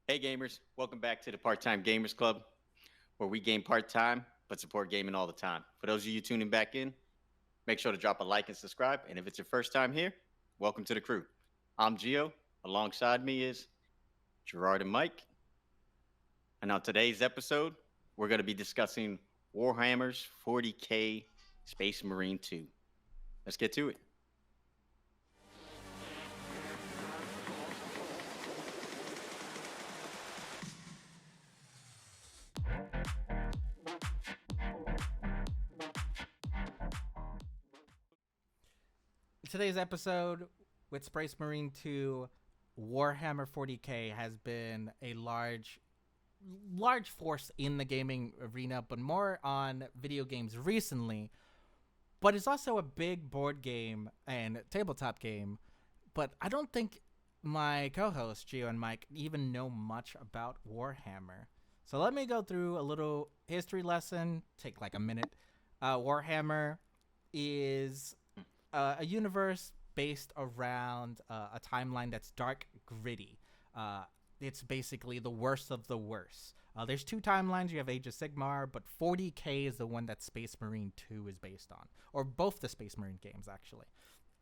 Hey gamers, welcome back to the Part-Time Gamers Club, where we game part-time but support gaming all the time. For those of you tuning back in, make sure to drop a like and subscribe. And if it's your first time here, welcome to the crew. I'm Gio. Alongside me is Gerard and Mike. And on today's episode, we're going to be discussing Warhammer's 40K Space Marine 2. Let's get to it. Today's episode with Space Marine 2 Warhammer 40K has been a large force in the gaming arena, but more on video games recently. But it's also a big board game and tabletop game. But I don't think my co-hosts Gio and Mike even know much about Warhammer. So let me go through a little history lesson. Take like a minute. Warhammer is a universe based around a timeline that's dark, gritty. It's basically the worst of the worst. There's two timelines. You have Age of Sigmar, but 40K is the one that Space Marine 2 is based on, or both the Space Marine games actually.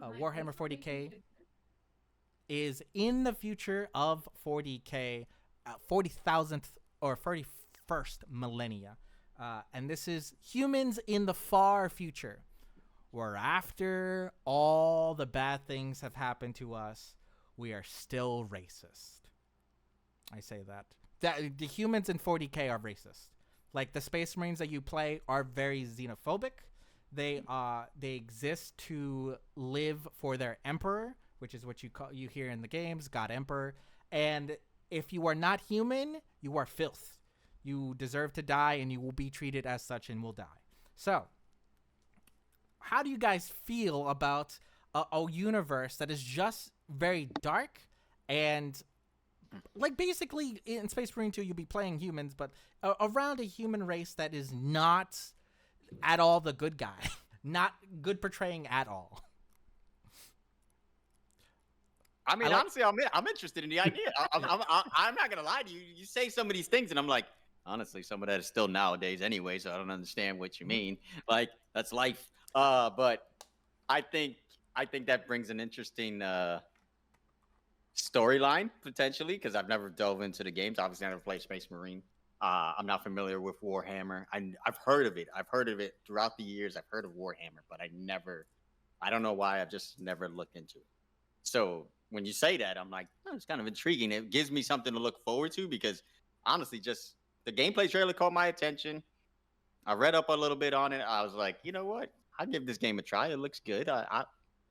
Warhammer 40K is in the future of 40K, 40,000th or 41st millennia, and this is humans in the far future, where after all the bad things have happened to us, we are still racist. I say that the humans in 40K are racist. Like the Space Marines that you play are very xenophobic. They exist to live for their emperor, which is what you hear in the games, God Emperor. And if you are not human, you are filth. You deserve to die, and you will be treated as such and will die. So, how do you guys feel about a universe that is just very dark and like basically in Space Marine 2 you'll be playing humans, but around a human race that is not at all the good guy, not good portraying at all. I mean, honestly, I'm interested in the idea. I'm not gonna lie to you. You say some of these things, and I'm like, honestly, some of that is still nowadays anyway. So I don't understand what you mean. Like that's life. But I think that brings an interesting storyline potentially because I've never dove into the games. Obviously, I never played Space Marine. I'm not familiar with Warhammer. I've heard of it. I've heard of it throughout the years. I've heard of Warhammer, but I don't know why. I've just never looked into it. So when you say that, I'm like, oh, it's kind of intriguing. It gives me something to look forward to because honestly, just the gameplay trailer caught my attention. I read up a little bit on it. I was like, you know what? I'll give this game a try. It looks good.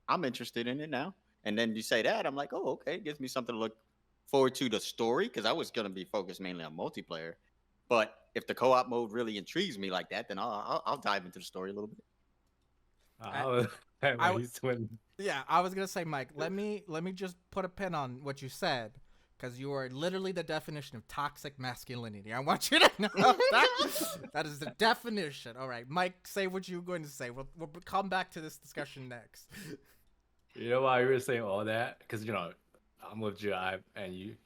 I'm interested in it now. And then you say that, I'm like, oh, okay. It gives me something to look forward to the story because I was going to be focused mainly on multiplayer. But if the co-op mode really intrigues me like that, then I'll dive into the story a little bit. Yeah, I was gonna say, Mike. Let me just put a pin on what you said, because you are literally the definition of toxic masculinity. I want you to know that is the definition. All right, Mike, say what you were going to say. We'll come back to this discussion next. You know why you were saying all that? Because I'm with you.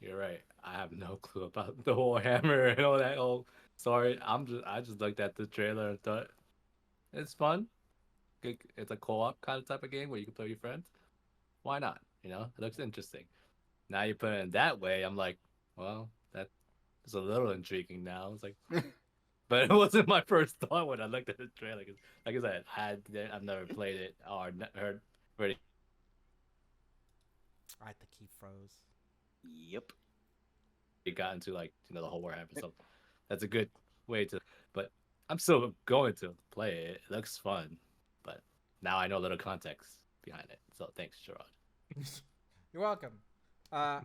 You're right. I have no clue about the whole hammer and all that. Oh, sorry. I just looked at the trailer and thought it's fun. It's a co-op kind of type of game where you can play with your friends. Why not? It looks interesting. Now you put it in that way, I'm like, well, that is a little intriguing now. It's like, but it wasn't my first thought when I looked at the trailer. Cause, like I said, I've never played it or heard it. I think he froze. Yep. It got into the whole Warhammer. So that's a good way to. But I'm still going to play it. It looks fun. But now I know a little context behind it. So thanks, Gerard. You're welcome. And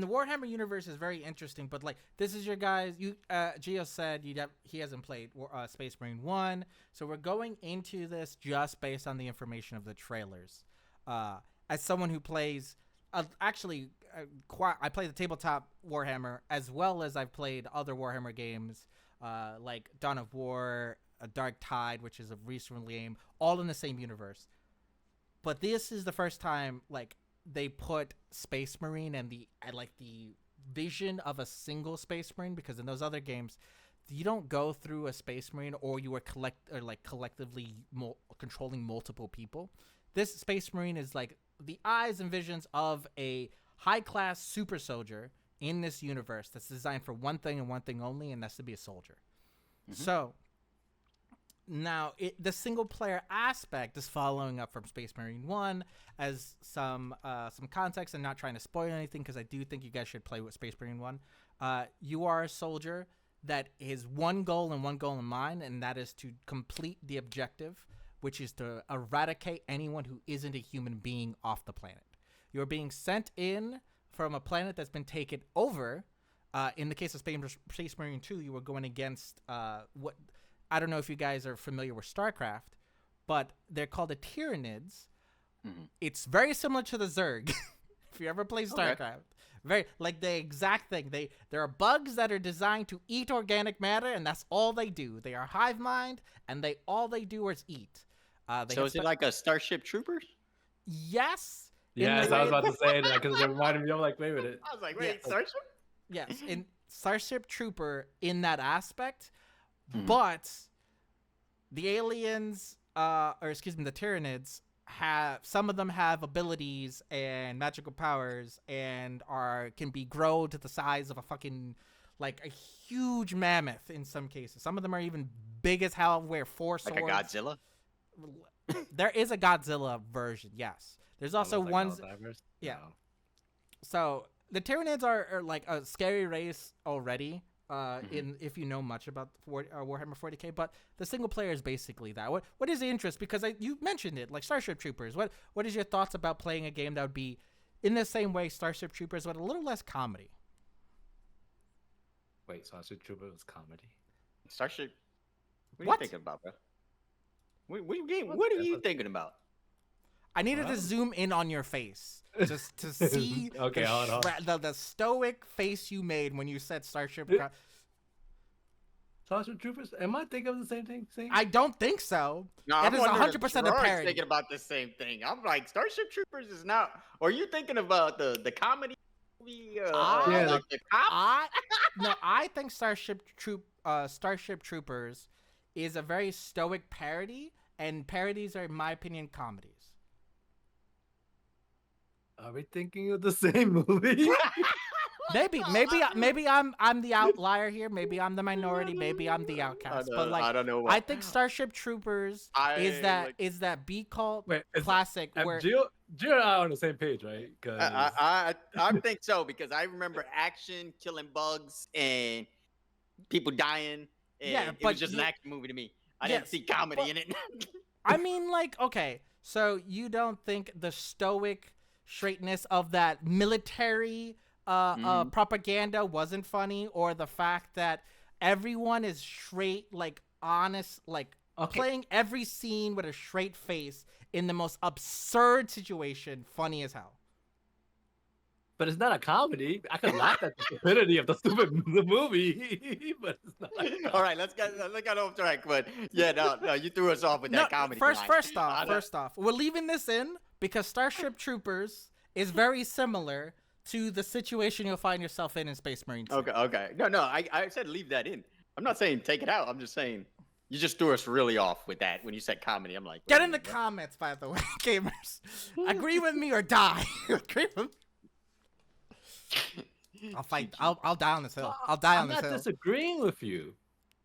the Warhammer universe is very interesting, but like this is your guys. Gio said he hasn't played Space Marine 1, so we're going into this just based on the information of the trailers. As someone who plays, I play the tabletop Warhammer as well as I've played other Warhammer games, like Dawn of War, Dark Tide, which is a recent game, all in the same universe. But this is the first time like they put Space Marine and the vision of a single Space Marine, because in those other games, you don't go through a Space Marine or you are collectively controlling multiple people. This Space Marine is like the eyes and visions of a high-class super soldier in this universe that's designed for one thing and one thing only, and that's to be a soldier. Mm-hmm. So now the single-player aspect is following up from Space Marine 1 as some context, and not trying to spoil anything because I do think you guys should play with Space Marine 1. You are a soldier that is one goal and one goal in mind, and that is to complete the objective, which is to eradicate anyone who isn't a human being off the planet. You're being sent in from a planet that's been taken over. In the case of Space Marine 2, you were going against what I don't know if you guys are familiar with StarCraft, but they're called the Tyranids. Mm-hmm. It's very similar to the Zerg. If you ever play StarCraft. Okay. Very like the exact thing. There are bugs that are designed to eat organic matter, and that's all they do. They are hive mind, and all they do is eat. So is it like a Starship Troopers? Yes. Yes, I was about to say that because it reminded me. I'm like, wait a minute. I was like, wait, Starship? Yes, in Starship Trooper in that aspect, but the aliens, the Tyranids, some of them have abilities and magical powers and can be grown to the size of a fucking like a huge mammoth in some cases. Some of them are even big as hell, wear 4 swords. Like a Godzilla? There is a Godzilla version, yes. There's also ones. Yeah. No. So the Tyranids are like a scary race already. If you know much about Warhammer 40K, but the single player is basically that. What is the interest? Because you mentioned it, like Starship Troopers. What is your thoughts about playing a game that would be in the same way Starship Troopers, but a little less comedy? Wait, Starship Troopers was comedy? Starship? What are you thinking about, bro? What are you thinking about? I needed to zoom in on your face just to see the stoic face you made when you said Starship. Starship Troopers? Am I thinking of the same thing? I don't think so. No, it is 100% a parody. Thinking about the same thing. I'm like, Starship Troopers is not. Or are you thinking about the comedy movie? The Cops? No, I think Starship Troopers is a very stoic parody, and parodies are, in my opinion, comedies. Are we thinking of the same movie? Maybe I'm the outlier here. Maybe I'm the minority. Maybe I'm the outcast. But like, I don't know. I think Starship Troopers is that B cult classic where Gio and I are on the same page, right? I think so because I remember action, killing bugs, and people dying. And it was just an action movie to me. I didn't see comedy in it. I mean, like, okay, so you don't think the stoic straightness of that military propaganda wasn't funny, or the fact that everyone is straight, like honest, like playing every scene with a straight face in the most absurd situation funny as hell? But it's not a comedy. I could laugh at the stupidity of the movie, but it's not. All right, let's get off track. But yeah, no, you threw us off with that comedy. First off, we're leaving this in because Starship Troopers is very similar to the situation you'll find yourself in Space Marine 2. Okay. No, I said leave that in. I'm not saying take it out. I'm just saying you just threw us really off with that when you said comedy. I'm like, get in the comments, by the way, gamers. Agree with me or die. Agree with me. I'll fight. I'll die on this hill. I'll die on this hill. I'm not disagreeing with you,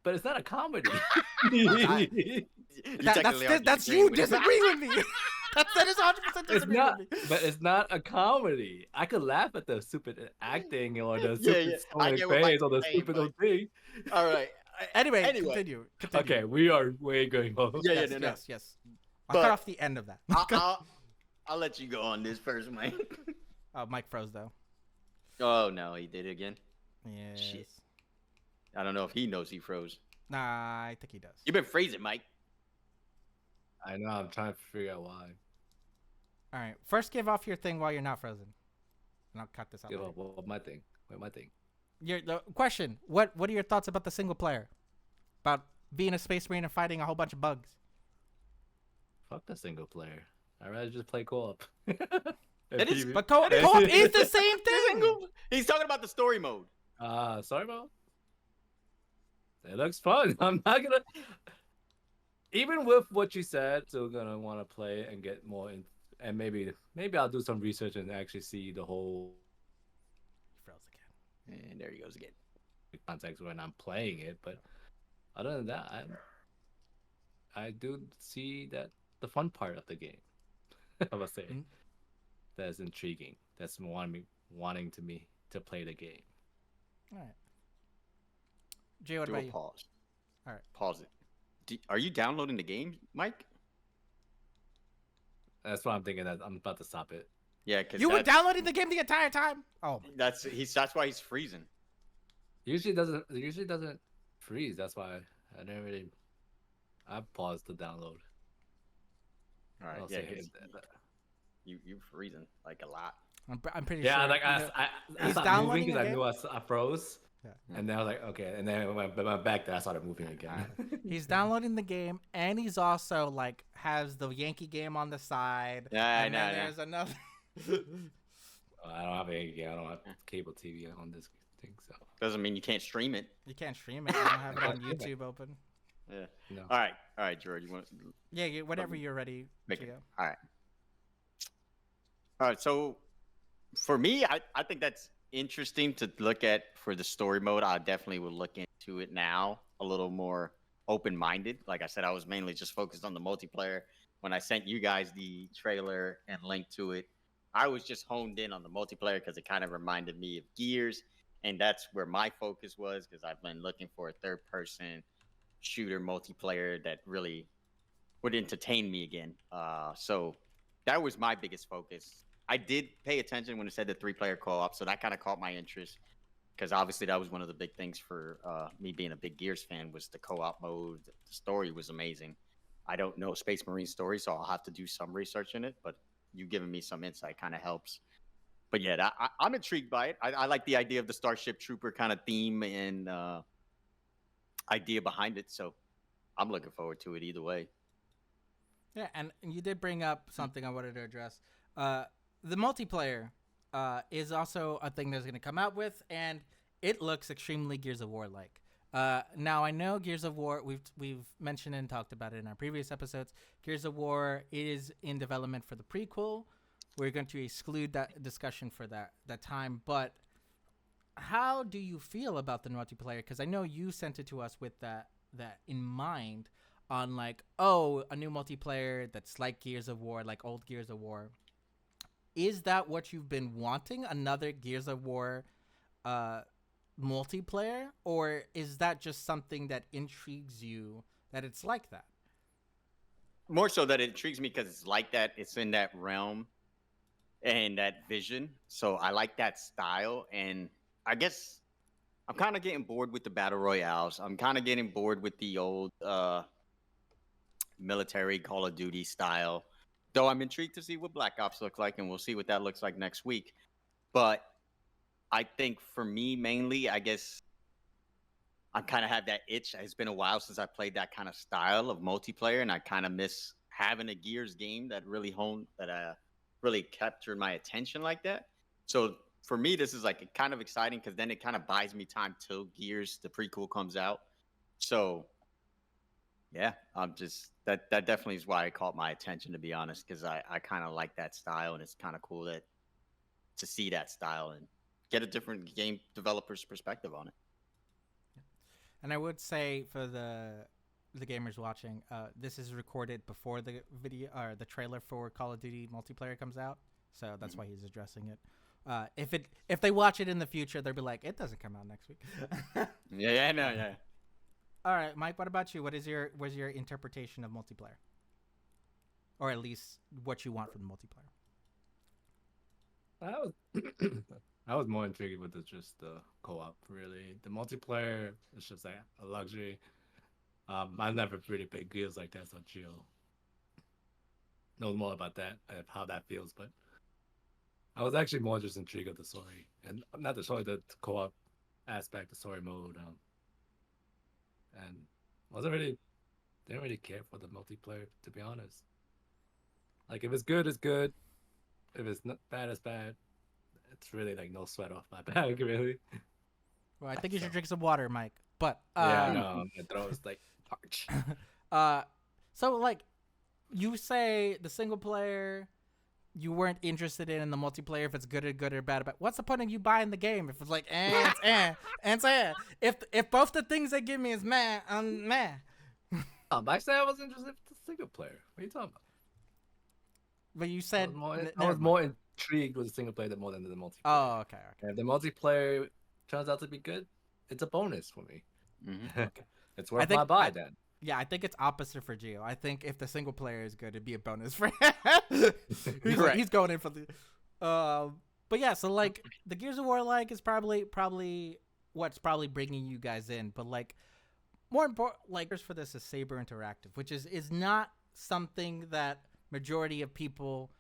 but it's not a comedy. That's you disagreeing with me. That is 100% disagreeing with me. But it's not a comedy. I could laugh at the stupid acting or the stupid face or the stupid thing. All right. Anyway, continue. Okay, we are way going on. Yes. I'll cut off the end of that. I'll let you go on this first, Mike. Mike froze though. Oh no, he did it again. Yes. Shit. I don't know if he knows he froze. Nah, I think he does. You've been freezing, Mike. I know. I'm trying to figure out why. All right. First, give off your thing while you're not frozen, and I'll cut this out. Give off my thing. Wait, my thing. The question. What are your thoughts about the single player? About being a Space Marine and fighting a whole bunch of bugs? Fuck the single player. I'd rather just play co-op. But co-op is the same thing. He's talking about the story mode. Sorry, Mo. It looks fun. I'm not gonna. Even with what you said, still gonna want to play and get more in, and maybe I'll do some research and actually see the whole He froze again. And there he goes again. context when I'm playing it. But other than that, I do see that the fun part of the game. I must say that's intriguing. That's wanting to play the game. All right. Jay, what Do about a you? pause. All right. Pause it. Are you downloading the game, Mike? That's what I'm thinking. That I'm about to stop it. Yeah, because You were downloading the game the entire time? Oh, that's why he's freezing. Usually doesn't freeze. That's why I didn't really. I paused the download. All right, I'll yeah, say 'cause you freezing like a lot. I'm pretty yeah, sure. like I he's stopped downloading moving because the I knew I froze. Yeah. And then I was like, okay. And then when I went back there, I started moving again. He's downloading the game, and he's also like has the Yankee game on the side. Yeah, I and know. then Yeah. there's another. I don't have I don't have cable TV on this thing, so Doesn't mean you can't stream it. You can't stream it. You don't have it on YouTube open. Yeah. no. All right, George. You want? Yeah, whenever you're ready. Make it. Gio. All right. So for me, I think that's interesting to look at for the story mode. I definitely would look into it now a little more open-minded. Like I said, I was mainly just focused on the multiplayer. When I sent you guys the trailer and link to it, I was just honed in on the multiplayer because it kind of reminded me of Gears, and that's where my focus was because I've been looking for a third-person shooter multiplayer that really would entertain me again. So that was my biggest focus. I did pay attention when it said the 3-player co-op, so that kind of caught my interest because obviously that was one of the big things for me being a big Gears fan was the co-op mode. The story was amazing. I don't know Space Marine story, so I'll have to do some research in it, but you giving me some insight kind of helps. But yeah, I'm intrigued by it. I like the idea of the Starship Trooper kind of theme and idea behind it, so I'm looking forward to it either way. Yeah, and you did bring up something I wanted to address. The multiplayer is also a thing that's going to come out with, and it looks extremely Gears of War like. Now I know Gears of War. We've mentioned and talked about it in our previous episodes. Gears of War is in development for the prequel. We're going to exclude that discussion for that time. But how do you feel about the multiplayer? Because I know you sent it to us with that in mind. On like, oh, a new multiplayer that's like Gears of War, like old Gears of War. Is that what you've been wanting? Another Gears of War multiplayer? Or is that just something that intrigues you that it's like that? More so that it intrigues me because it's like that. It's in that realm and that vision. So I like that style. And I guess I'm kind of getting bored with the battle royales. I'm kind of getting bored with the old military Call of Duty style. Though I'm intrigued to see what Black Ops looks like, and we'll see what that looks like next week. But I think for me, mainly, I guess I kind of have that itch. It's been a while since I played that kind of style of multiplayer, and I kind of miss having a Gears game that really really captured my attention like that. So for me, this is like kind of exciting because then it kind of buys me time till Gears, the prequel, comes out. So yeah, I'm just that definitely is why it caught my attention, to be honest, because I kind of like that style, and it's kind of cool to see that style and get a different game developer's perspective on it. And I would say for the gamers watching, this is recorded before the video or the trailer for Call of Duty multiplayer comes out, so that's why he's addressing it. If they watch it in the future, they'll be like, it doesn't come out next week. Yeah. All right, Mike. What about you? What is your interpretation of multiplayer, or at least what you want from the multiplayer? I was more intrigued with just the co-op. Really, the multiplayer is just like a luxury. I've never really played Gears like that, so Gio knows more about that and how that feels. But I was actually more just intrigued with the story, and not the story, the co-op aspect, the story mode. And didn't really care for the multiplayer, to be honest. Like if it's good, it's good. If it's not bad, it's bad. it's really like no sweat off my back, really. Well, I think you So should drink some water, Mike. But yeah, no, my throat is like parched. uh, so like you say the single player you weren't interested in the multiplayer if it's good or bad. But what's the point of you buying the game if it's like it's if both the things they give me is meh, meh. I said I was interested in the single player. What are you talking about? But you I said was more, I never was mind. more intrigued with the single player more than the multiplayer. Oh, okay. And if the multiplayer turns out to be good, it's a bonus for me. Mm-hmm. Okay. It's I worth think my buy then. yeah, I think it's opposite for Gio. I think if the single player is good, it'd be a bonus for him. Right. He's going in for the. But yeah, so like the Gears of War like is probably what's probably bringing you guys in. But like more important, like for this is Saber Interactive, which is not something that majority of people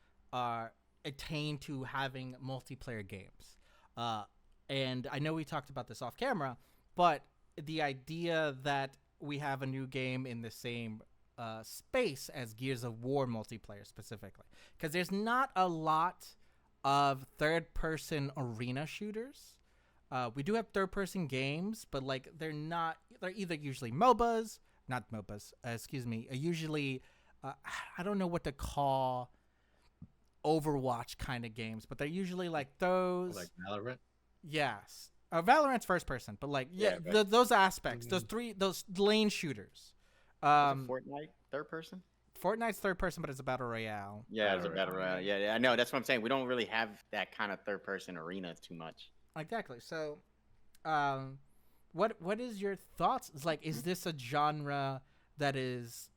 attain to having multiplayer games. And I know we talked about this off camera, but the idea that we have a new game in the same space as Gears of War multiplayer specifically, because there's not a lot of third-person arena shooters. We do have third-person games, but like they're either usually MOBAs, not MOBAs, excuse me, usually I don't know what to call Overwatch kind of games, but they're usually like those. Like Valorant. Yes. Valorant's first person, but like Yeah, those aspects, those lane shooters. Was it Fortnite third person? Fortnite's third person, but it's a battle royale. Yeah, it's a Battle battle royale. Yeah, I know. That's what I'm saying. We don't really have that kind of third person arena too much. Exactly. So, what is your thoughts? It's like, is this a genre that is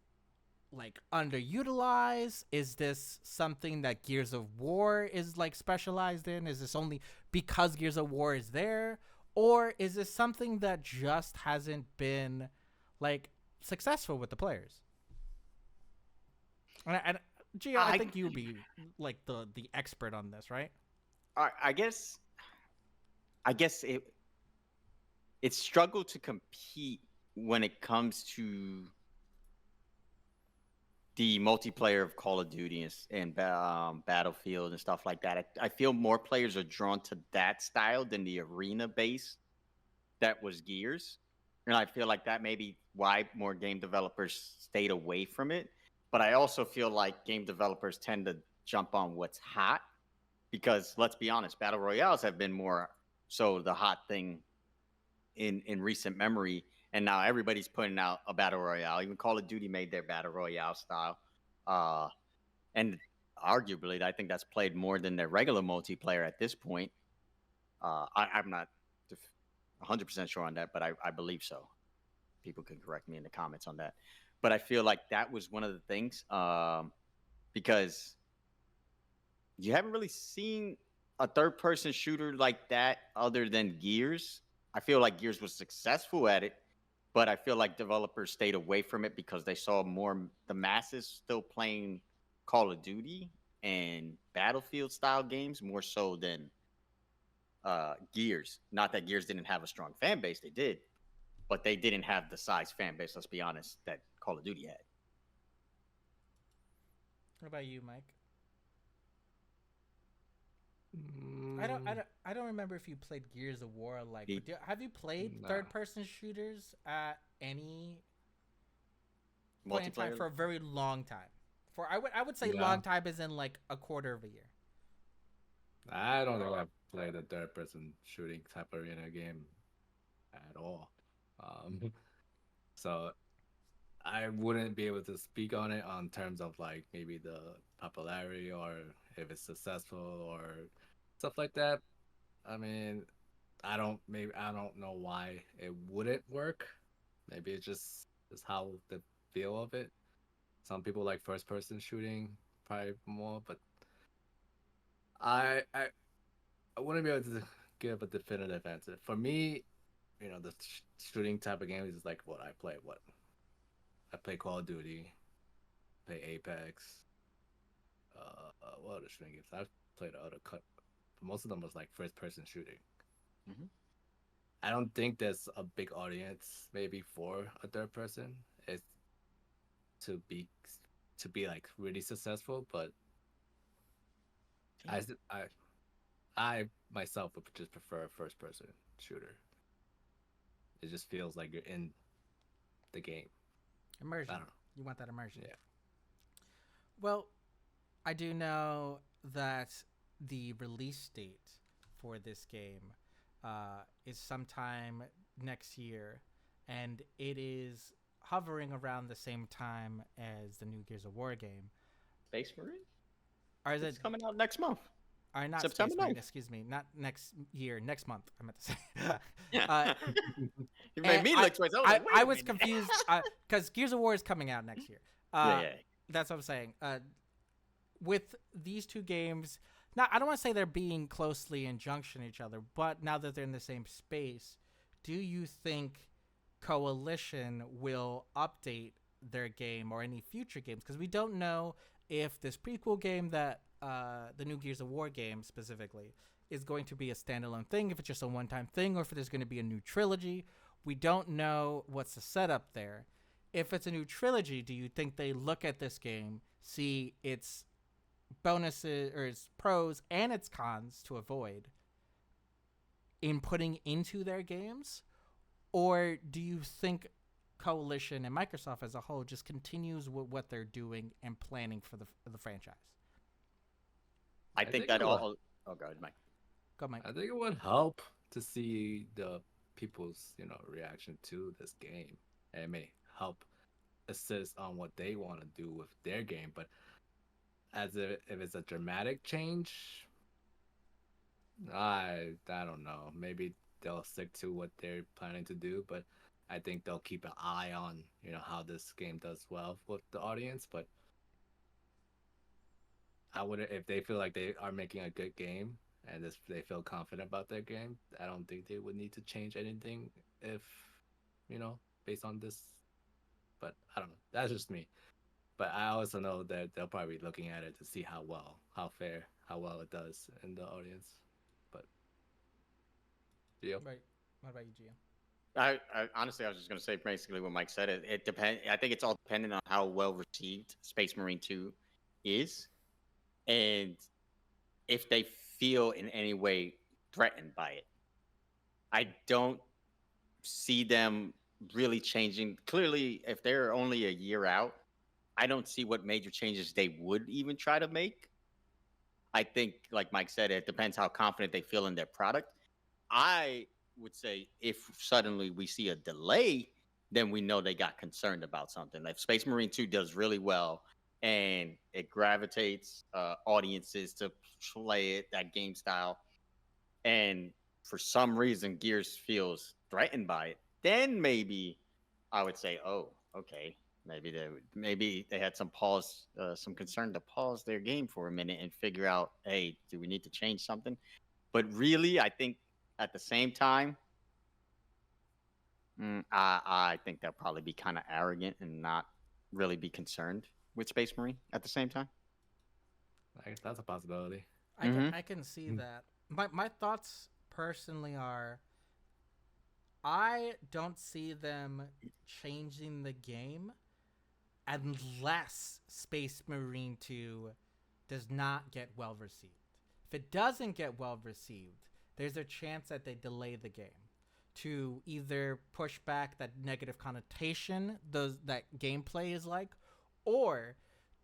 like underutilized? Is this something that Gears of War is like specialized in? Is this only because Gears of War is there, or is this something that just hasn't been like successful with the players? And Gio, I think you'd be like the expert on this, right? I guess it struggled to compete when it comes to the multiplayer of Call of Duty and Battlefield and stuff like that. I feel more players are drawn to that style than the arena base that was Gears, and I feel like that may be why more game developers stayed away from it. But I also feel like game developers tend to jump on what's hot because let's be honest, battle royales have been more so the hot thing in recent memory, and now everybody's putting out a battle royale. Even Call of Duty made their battle royale style, and arguably, I think that's played more than their regular multiplayer at this point. I'm not 100% sure on that, but I believe so. People can correct me in the comments on that. But I feel like that was one of the things because you haven't really seen a third-person shooter like that other than Gears. I feel like Gears was successful at it, but I feel like developers stayed away from it because they saw more the masses still playing Call of Duty and Battlefield style games more so than Gears. Not that Gears didn't have a strong fan base, they did, but they didn't have the size fan base, let's be honest, that Call of Duty had. What about you, Mike? Mm, I don't remember if you played Gears of War. Like, have you played Nah. third-person shooters at any point in time Multiplayer. for a very long time? For I would say No. long time is in like a quarter of a year. I don't think I've played a third-person shooting type arena game at all. So I wouldn't be able to speak on it on terms of like maybe the popularity or if it's successful or stuff like that. I mean, I don't know why it wouldn't work. Maybe it's just how the feel of it. Some people like first person shooting probably more, but I wouldn't be able to give a definitive answer. For me, the shooting type of games is like what I play. What I play Call of Duty, play Apex. What other shooting games? I've played other cut. Most of them was like first person shooting. Mhm. I don't think there's a big audience maybe for a third person. It's to be like really successful, but I I myself would just prefer a first-person shooter. It just feels like you're in the game. I Immersion. don't know. You want that immersion. Yeah. Well, I do know that the release date for this game is sometime next year, and it is hovering around the same time as the new Gears of War game. Space Marine. Or is It's it? coming out next month. Or not September Space Marine? 9th. Excuse me, not next year. Next month. I meant to say. Yeah. You made And me look twice. I was like, wait I a was minute. confused because Gears of War is coming out next year. Yeah. That's what I'm saying. With these two games, now I don't want to say they're being closely in junction to each other, but now that they're in the same space, do you think Coalition will update their game or any future games? Because we don't know if this prequel game that the new Gears of War game specifically is going to be a standalone thing, if it's just a one-time thing, or if there's going to be a new trilogy. We don't know what's the setup there. If it's a new trilogy, do you think they look at this game, see its bonuses or its pros and its cons to avoid in putting into their games? Or do you think Coalition and Microsoft as a whole just continues with what they're doing and planning for the franchise? I think that all. Oh, God, Mike. Go, Mike. I think it would help to see the people's, reaction to this game. And it may help assist on what they want to do with their game. But if it's a dramatic change, I don't know. Maybe they'll stick to what they're planning to do, but I think they'll keep an eye on, how this game does well with the audience. But I wouldn't, if they feel like they are making a good game and they feel confident about their game, I don't think they would need to change anything if, based on this. But I don't know. That's just me. But I also know that they'll probably be looking at it to see how well it does in the audience. But Gio? Right. What about you, Gio? I honestly, I was just going to say basically what Mike said. It depends. I think it's all dependent on how well received Space Marine 2 is, and if they feel in any way threatened by it. I don't see them really changing. Clearly, if they're only a year out, I don't see what major changes they would even try to make. I think, like Mike said, it depends how confident they feel in their product. I would say if suddenly we see a delay, then we know they got concerned about something. Like Space Marine 2 does really well and it gravitates audiences to play it, that game style. And for some reason, Gears feels threatened by it. Then maybe I would say, oh, okay. Maybe they had some concern to pause their game for a minute and figure out, hey, do we need to change something? But really, I think at the same time, I think they'll probably be kind of arrogant and not really be concerned with Space Marine at the same time. I guess that's a possibility. I can see that. My thoughts personally are, I don't see them changing the game unless Space Marine 2 does not get well received. If it doesn't get well received, there's a chance that they delay the game to either push back that negative connotation that gameplay is like, or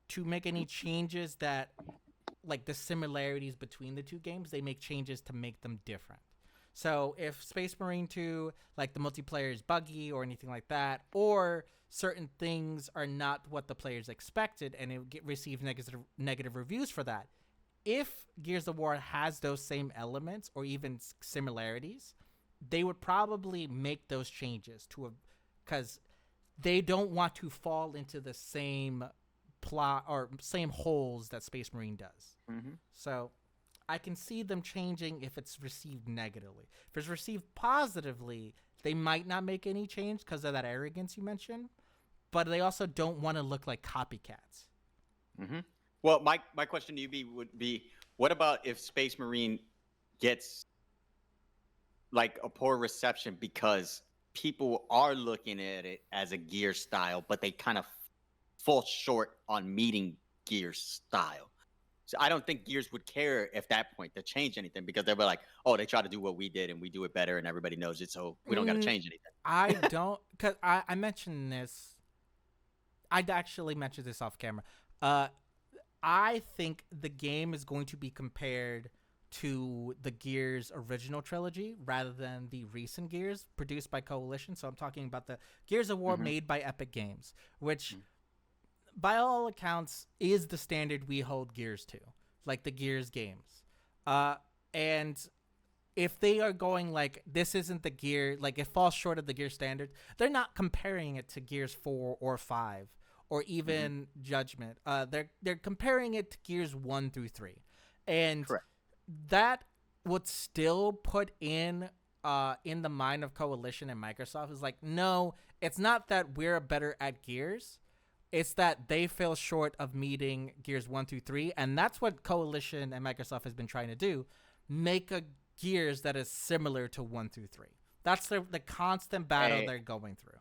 to make any changes that, like the similarities between the two games, they make changes to make them different. So if Space Marine 2, like the multiplayer is buggy or anything like that, or certain things are not what the players expected and it receives negative reviews for that, if Gears of War has those same elements or even similarities, they would probably make those changes because they don't want to fall into the same plot or same holes that Space Marine does. So I can see them changing if it's received negatively. If it's received positively, they might not make any change because of that arrogance you mentioned, but they also don't want to look like copycats. Well, my question to you would be, what about if Space Marine gets like a poor reception because people are looking at it as a Gear style, but they kind of fall short on meeting Gear style? So I don't think Gears would care at that point to change anything because they'll be like, oh, they try to do what we did and we do it better and everybody knows it, so we don't got to change anything. I don't, because I mentioned this. I'd actually mentioned this off camera. I think the game is going to be compared to the Gears original trilogy rather than the recent Gears produced by Coalition. So I'm talking about the Gears of War made by Epic Games, which by all accounts is the standard we hold Gears to, like the Gears games. And if they are going like, this isn't the Gear, like it falls short of the Gear standard, they're not comparing it to Gears 4 or 5 or even Judgment. They're comparing it to Gears 1 through 3. And Correct. that would still put in the mind of Coalition and Microsoft is like, no, it's not that we're better at Gears. It's that they fell short of meeting Gears 1 through 3. And that's what Coalition and Microsoft has been trying to do. Make a Gears that is similar to 1 through 3. That's the constant battle they're going through.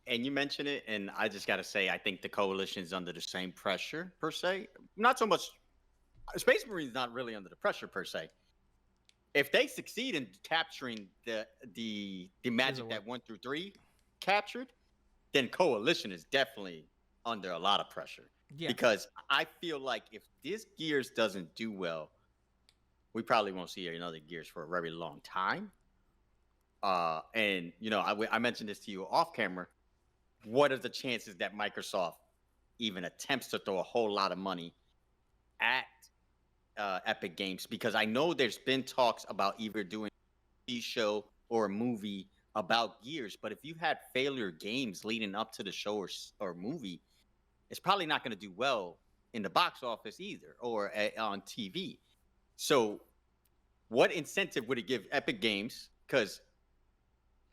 And you mentioned it, and I just got to say, I think the Coalition's under the same pressure, per se. Not so much. Space Marine's not really under the pressure, per se. If they succeed in capturing the magic that 1 through 3 captured, then Coalition is definitely under a lot of pressure. Yeah. Because I feel like if this Gears doesn't do well, we probably won't see another Gears for a very long time. And, you know, I mentioned this to you off camera. What are the chances that Microsoft even attempts to throw a whole lot of money at Epic Games? Because I know there's been talks about either doing a TV show or a movie about Gears, but if you had failure games leading up to the show or movie, it's probably not going to do well in the box office either or on TV. So what incentive would it give Epic Games? Because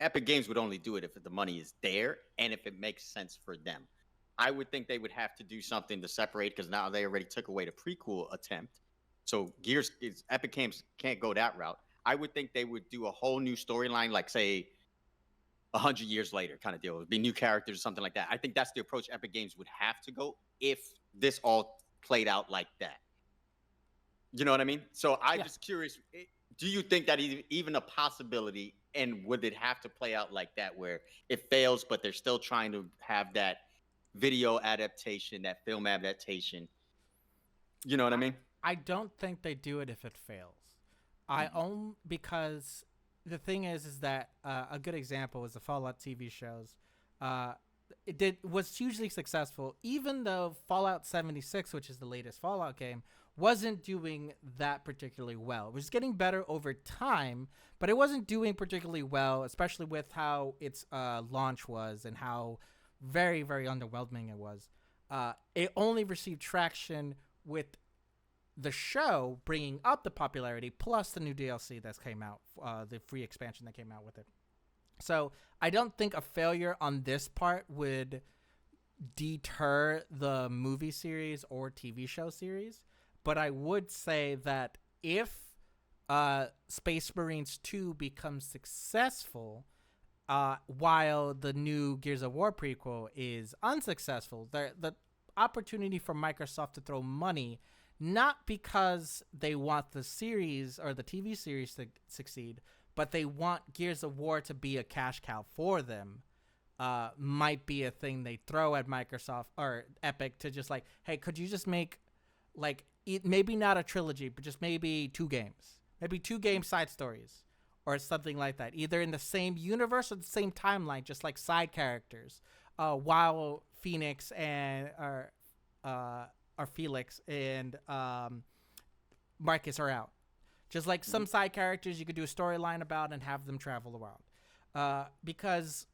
Epic Games would only do it if the money is there and if it makes sense for them. I would think they would have to do something to separate because now they already took away the prequel attempt. So Epic Games can't go that route. I would think they would do a whole new storyline, like say 100 years later kind of deal. It would be new characters or something like that. I think that's the approach Epic Games would have to go if this all played out like that. You know what I mean? So I'm just curious, do you think that even a possibility, and would it have to play out like that where it fails, but they're still trying to have that video adaptation, that film adaptation? You know what I mean? I don't think they do it if it fails. Because the thing is that a good example is the Fallout TV shows. Was hugely successful, even though Fallout 76, which is the latest Fallout game, wasn't doing that particularly well. It was getting better over time, but it wasn't doing particularly well, especially with how its launch was and how very, very underwhelming it was. It only received traction with the show bringing up the popularity, plus the new DLC that came out, the free expansion that came out with it. So I don't think a failure on this part would deter the movie series or TV show series. But I would say that if Space Marines 2 becomes successful, while the new Gears of War prequel is unsuccessful, the opportunity for Microsoft to throw money, not because they want the series or the TV series to succeed, but they want Gears of War to be a cash cow for them, might be a thing they throw at Microsoft or Epic to just like, hey, could you just make like maybe not a trilogy, but just maybe 2 games, maybe 2 game side stories or something like that, either in the same universe or the same timeline, just like side characters, while Phoenix and or Felix and Marcus are out. Just like some side characters you could do a storyline about and have them travel around. Because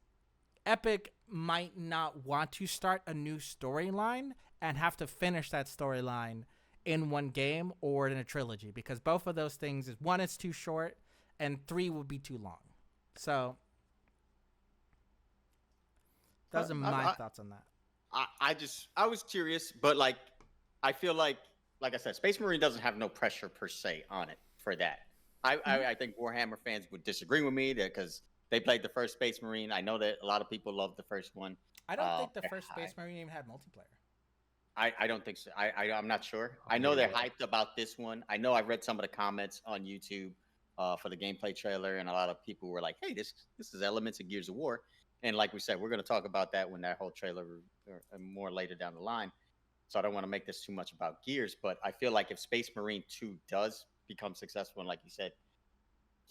Epic might not want to start a new storyline and have to finish that storyline in one game or in a trilogy. Because both of those things is, 1, it's too short, and 3 would be too long. So those are my thoughts on that. I was curious, but like, I feel like I said, Space Marine doesn't have no pressure per se on it for that. I think Warhammer fans would disagree with me because they played the first Space Marine. I know that a lot of people love the first one. I don't think the first Space Marine even had multiplayer. I don't think so. I'm not sure. I know they're hyped about this one. I know I read some of the comments on YouTube for the gameplay trailer, and a lot of people were like, "Hey, this is elements of Gears of War." And like we said, we're going to talk about that when that whole trailer more later down the line. So I don't want to make this too much about Gears, but I feel like if Space Marine 2 does become successful, and like you said,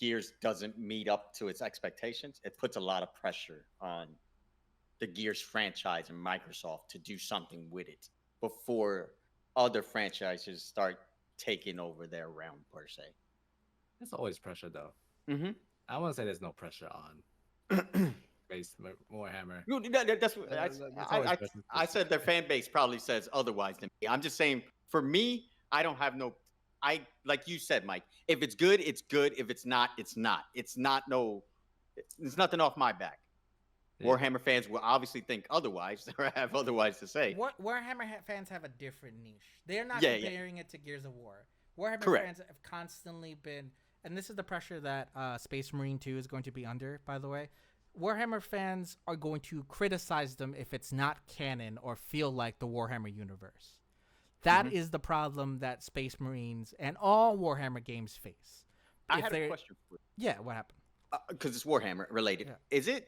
Gears doesn't meet up to its expectations, it puts a lot of pressure on the Gears franchise and Microsoft to do something with it before other franchises start taking over their realm per se. There's always pressure though. Mm-hmm. I want to say there's no pressure on base Warhammer. That's what I said. Their fan base probably says otherwise than me. I'm just saying, for me, I don't have no. I like you said, Mike. If it's good, it's good. If it's not, it's not. It's not no. It's nothing off my back. Yeah. Warhammer fans will obviously think otherwise or have otherwise to say. Warhammer fans have a different niche. They're not comparing it to Gears of War. Warhammer fans have constantly been, and this is the pressure that Space Marine 2 is going to be under, by the way. Warhammer fans are going to criticize them if it's not canon or feel like the Warhammer universe. That is the problem that Space Marines and all Warhammer games face. I had a question for you. Yeah, what happened? Because it's Warhammer related. Yeah.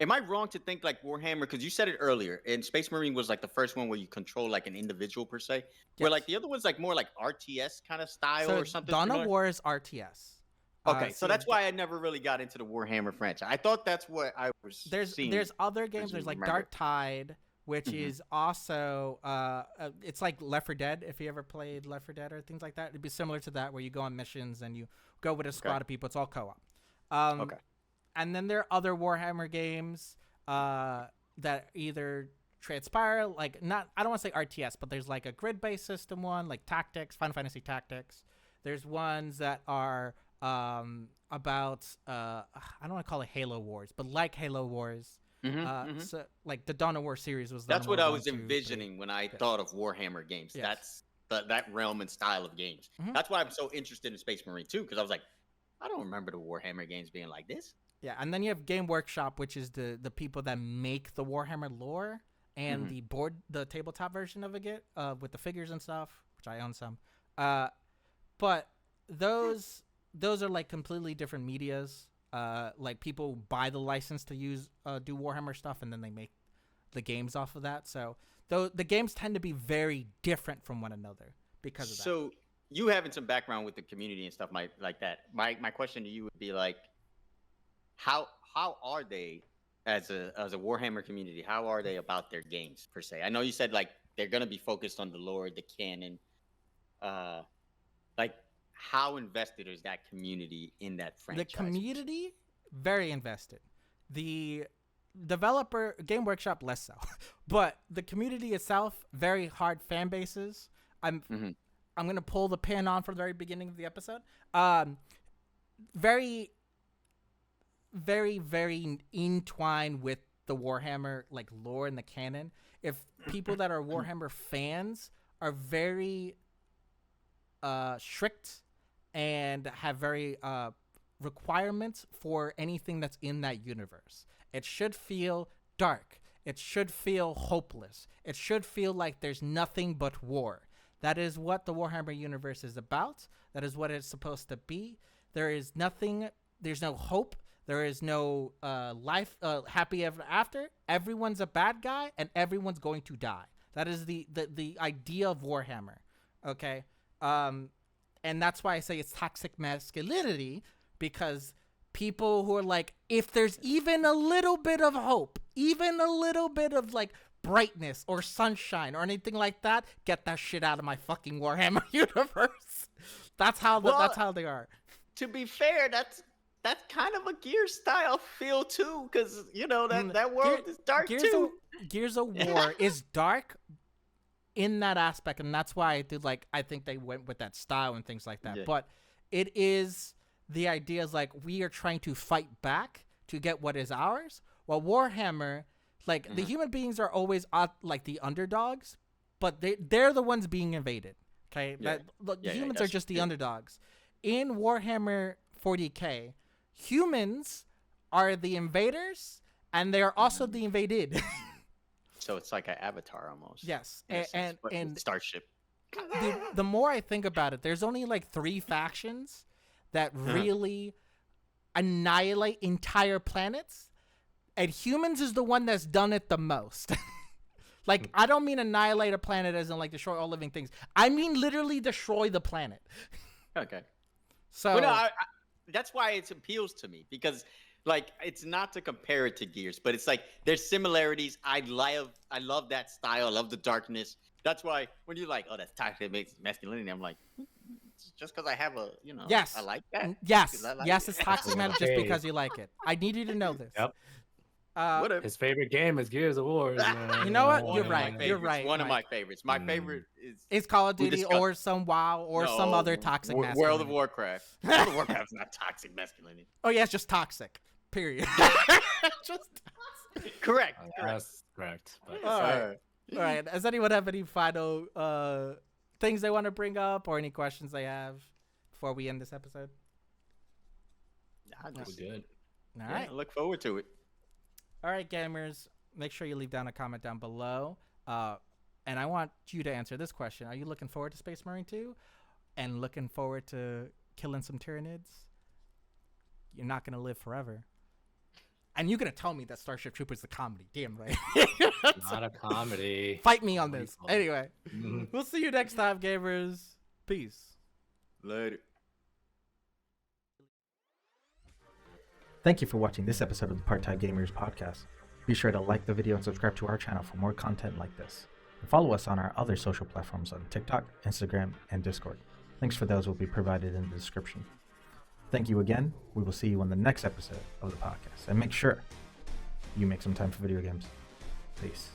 Am I wrong to think like Warhammer, because you said it earlier, and Space Marine was like the first one where you control like an individual per se, where like the other one's like more like RTS kind of style or something? Dawn of War is RTS. Okay, so that's why I never really got into the Warhammer franchise. I thought that's what I was seeing. There's other games. There's like Dark Tide, which is also it's like Left 4 Dead. If you ever played Left 4 Dead or things like that, it'd be similar to that, where you go on missions and you go with a squad of people. It's all co-op. And then there are other Warhammer games that either transpire, like I don't want to say RTS, but there's like a grid-based system one, like Tactics, Final Fantasy Tactics. There's ones that are about I don't want to call it Halo Wars, but like Halo Wars. So like the Dawn of War series was. That's what I was envisioning when I thought of Warhammer games. Yes. That's that realm and style of games. That's why I'm so interested in Space Marine 2, because I was like, I don't remember the Warhammer games being like this. Yeah, and then you have Game Workshop, which is the people that make the Warhammer lore and the tabletop version of it with the figures and stuff, which I own some. But those are like completely different medias. Like people buy the license to do Warhammer stuff, and then they make the games off of that. So the games tend to be very different from one another because of that. So you having some background with the community and stuff like that. My question to you would be like, how are they as a Warhammer community? How are they about their games per se? I know you said like they're gonna be focused on the lore, the canon. Like how invested is that community in that franchise? The community, very invested. The developer, Game Workshop, less so. But the community itself, very hard fan bases. I'm gonna pull the pin on from the very beginning of the episode. Very, very, very entwined with the Warhammer like lore and the canon. If people that are Warhammer fans are very strict and have very requirements for anything that's in that universe. It should feel dark. It should feel hopeless. It should feel like there's nothing but war. That is what the Warhammer universe is about. That is what it's supposed to be. There is nothing. There's no hope. There is no life, happy ever after. Everyone's a bad guy, and everyone's going to die. That is the idea of Warhammer. Okay, and that's why I say it's toxic masculinity, because people who are like, if there's even a little bit of hope, even a little bit of like brightness or sunshine or anything like that, get that shit out of my fucking Warhammer universe. That's how they are. To be fair, that's kind of a Gears style feel too, because you know that world is dark too. Gears of War is dark in that aspect, and that's why I think they went with that style and things like that. Yeah. But it is the idea is like we are trying to fight back to get what is ours, while Warhammer, like the human beings are always like the underdogs, but they're the ones being invaded. Okay, humans are just the underdogs. In Warhammer 40K, humans are the invaders, and they are also the invaded. So it's like an avatar almost. Yes, in a sense, but with and Starship. the more I think about it, there's only like 3 factions that really annihilate entire planets, and humans is the one that's done it the most. Like, I don't mean annihilate a planet as in like destroy all living things. I mean literally destroy the planet. Okay. So Well, no, that's why it appeals to me, because like it's not to compare it to Gears, but it's like there's similarities. I love that style. I love the darkness. That's why when you're like, oh, that's toxic masculinity, I'm like, just because I have a, yes, I like that. yes, Like yes, it. it's toxic man just because you like it. I need you to know this. Yep. Whatever. His favorite game is Gears of War. You know what? You're One of right. my You're favorites. right. One of my Mike. favorites. My favorite is It's Call of we Duty discussed- or some WoW or some No, other toxic World of masculinity. Warcraft. World of Warcraft's not toxic masculinity. Oh yeah, it's just toxic. Period. Just toxic. Correct. That's correct. But All right. All right. Does anyone have any final things they want to bring up or any questions they have before we end this episode? Nah, we're just, good. All yeah, right. look forward to it. All right, gamers. Make sure you leave down a comment down below. And I want you to answer this question. Are you looking forward to Space Marine 2? And looking forward to killing some Tyranids? You're not going to live forever. And you're going to tell me that Starship Troopers is a comedy. Damn right. Not a comedy. Fight me on this. Anyway, Mhm. we'll see you next time, gamers. Peace. Later. Thank you for watching this episode of the Part-Time Gamers podcast. Be sure to like the video and subscribe to our channel for more content like this. And follow us on our other social platforms on TikTok, Instagram, and Discord. Links for those will be provided in the description. Thank you again. We will see you on the next episode of the podcast. And make sure you make some time for video games. Peace.